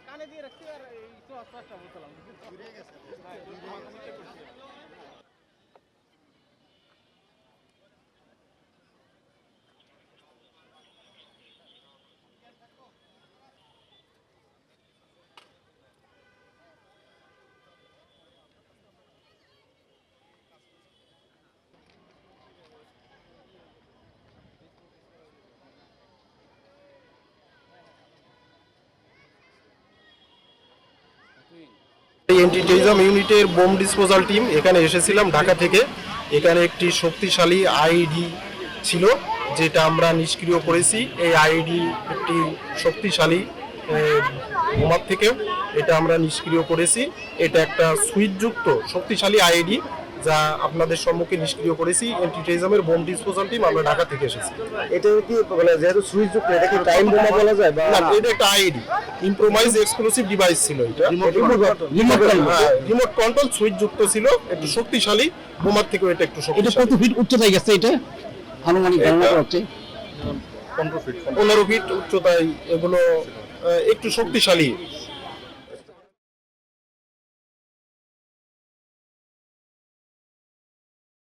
কানে দিয়ে রাখছি আর একটু আস্তে আস্তে বলছিলাম এন্টি টেররিজম ইউনিটের বোম ডিসপোজাল টিম এখানে এসেছিলাম ঢাকা থেকে। এখানে একটি শক্তিশালী আইডি ছিল যেটা আমরা নিষ্ক্রিয় করেছি। এই আইডি একটি শক্তিশালী বোমার থেকেও এটা আমরা নিষ্ক্রিয় করেছি। এটা একটা সুইচযুক্ত শক্তিশালী আইডি যা আপনাদের সম্মুখে নিষ্ক্রিয় করেছি। এন্টি টেররিজমের বোম ডিসপোজাল টিম আমরা ঢাকা থেকে এসেছি। এটা কি মানে যেহেতু সুইচযুক্ত, এটা কি টাইম বোমা বলা যায়? না, এটা একটা আইডি ইম্প্রোভাইজ এক্সক্লুসিভ ডিভাইস ছিল। এটা রিমোট কন্ট্রোল সুইচ যুক্ত ছিল, একটু শক্তিশালী। বোমার থেকেও এটা একটু শক্তিশালী। এটা কত ফিট উচ্চতায় গেছে? এটা আনুমানিক ধারণা করা হচ্ছে 15 ফিট উচ্চতায়। এগুলো একটু শক্তিশালী